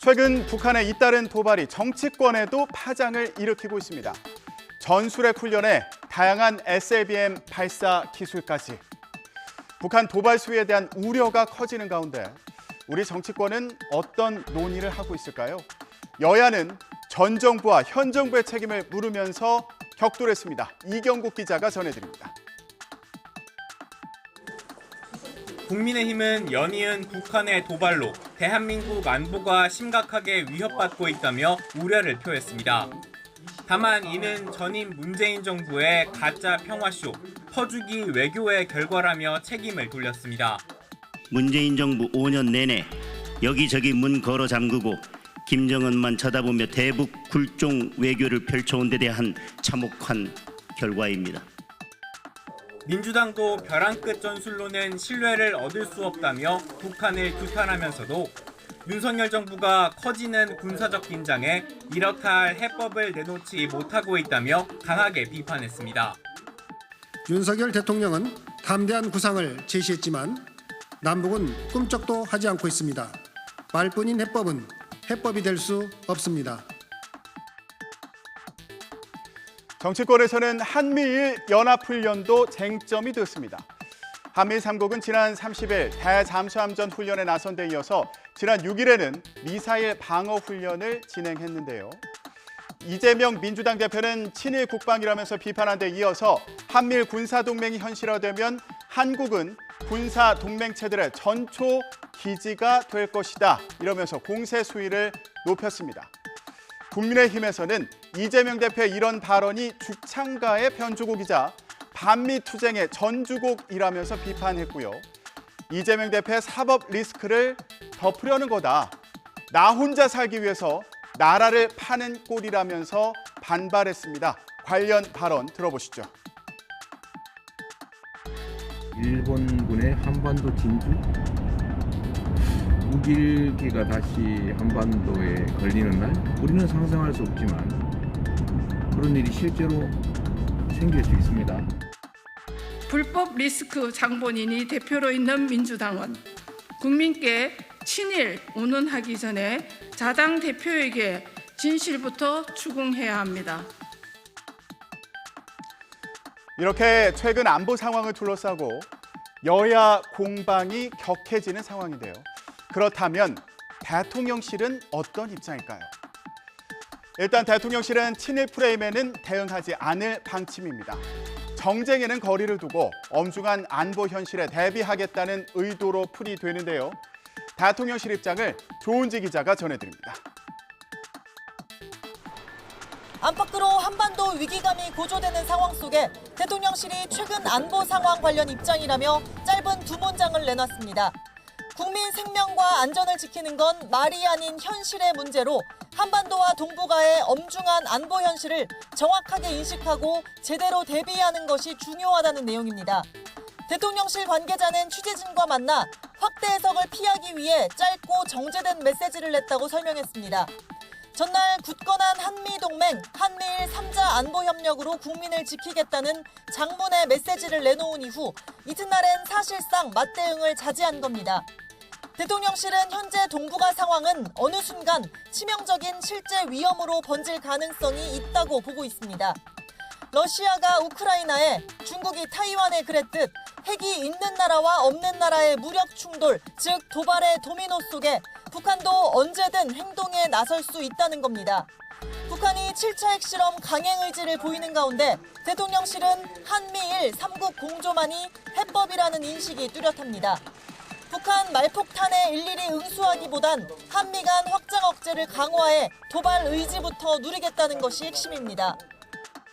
최근 북한의 잇따른 도발이 정치권에도 파장을 일으키고 있습니다. 전술핵 훈련에 다양한 SLBM 발사 기술까지. 북한 도발 수위에 대한 우려가 커지는 가운데 우리 정치권은 어떤 논의를 하고 있을까요? 여야는 전 정부와 현 정부의 책임을 물으면서 격돌했습니다. 이경국 기자가 전해드립니다. 국민의힘은 연이은 북한의 도발로 대한민국 안보가 심각하게 위협받고 있다며 우려를 표했습니다. 다만 이는 전임 문재인 정부의 가짜 평화쇼, 퍼주기 외교의 결과라며 책임을 돌렸습니다. 문재인 정부 5년 내내 여기저기 문 걸어 잠그고 김정은만 쳐다보며 대북 굴종 외교를 펼쳐온 데 대한 참혹한 결과입니다. 민주당도 벼랑 끝 전술로는 신뢰를 얻을 수 없다며 북한을 비판하면서도 윤석열 정부가 커지는 군사적 긴장에 이렇다 할 해법을 내놓지 못하고 있다며 강하게 비판했습니다. 윤석열 대통령은 담대한 구상을 제시했지만 남북은 꿈쩍도 하지 않고 있습니다. 말뿐인 해법은 해법이 될 수 없습니다. 정치권에서는 한미일 연합훈련도 쟁점이 됐습니다. 한미 3국은 지난 30일 대잠수함전 훈련에 나선 데 이어서 지난 6일에는 미사일 방어 훈련을 진행했는데요. 이재명 민주당 대표는 친일 국방이라면서 비판한 데 이어서 한미일 군사동맹이 현실화되면 한국은 군사동맹체들의 전초 기지가 될 것이다. 이러면서 공세 수위를 높였습니다. 국민의힘에서는 이재명 대표의 이런 발언이 죽창가의 변주곡이자 반미투쟁의 전주곡이라면서 비판했고요. 이재명 대표의 사법 리스크를 덮으려는 거다. 나 혼자 살기 위해서 나라를 파는 꼴이라면서 반발했습니다. 관련 발언 들어보시죠. 일본군의 한반도 진주? 무기가 다시 한반도에 걸리는 날? 우리는 상상할 수 없지만 그런 일이 실제로 생길 수 있습니다. 불법 리스크 장본인이 대표로 있는 민주당은 국민께 친일 운운하기 전에 자당 대표에게 진실부터 추궁해야 합니다. 이렇게 최근 안보 상황을 둘러싸고 여야 공방이 격해지는 상황인데요. 그렇다면 대통령실은 어떤 입장일까요? 일단 대통령실은 친일 프레임에는 대응하지 않을 방침입니다. 정쟁에는 거리를 두고 엄중한 안보 현실에 대비하겠다는 의도로 풀이되는데요. 대통령실 입장을 조은지 기자가 전해드립니다. 안팎으로 한반도 위기감이 고조되는 상황 속에 대통령실이 최근 안보 상황 관련 입장이라며 짧은 두 문장을 내놨습니다. 국민 생명과 안전을 지키는 건 말이 아닌 현실의 문제로 한반도와 동북아의 엄중한 안보 현실을 정확하게 인식하고 제대로 대비하는 것이 중요하다는 내용입니다. 대통령실 관계자는 취재진과 만나 확대 해석을 피하기 위해 짧고 정제된 메시지를 냈다고 설명했습니다. 전날 굳건한 한미동맹, 한미일 3자 안보협력으로 국민을 지키겠다는 장문의 메시지를 내놓은 이후 이튿날엔 사실상 맞대응을 자제한 겁니다. 대통령실은 현재 동북아 상황은 어느 순간 치명적인 실제 위험으로 번질 가능성이 있다고 보고 있습니다. 러시아가 우크라이나에, 중국이 타이완에 그랬듯 핵이 있는 나라와 없는 나라의 무력 충돌, 즉 도발의 도미노 속에 북한도 언제든 행동에 나설 수 있다는 겁니다. 북한이 7차 핵실험 강행 의지를 보이는 가운데 대통령실은 한미일 3국 공조만이 해법이라는 인식이 뚜렷합니다. 북한 말폭탄에 일일이 응수하기보단 한미 간 확장 억제를 강화해 도발 의지부터 누리겠다는 것이 핵심입니다.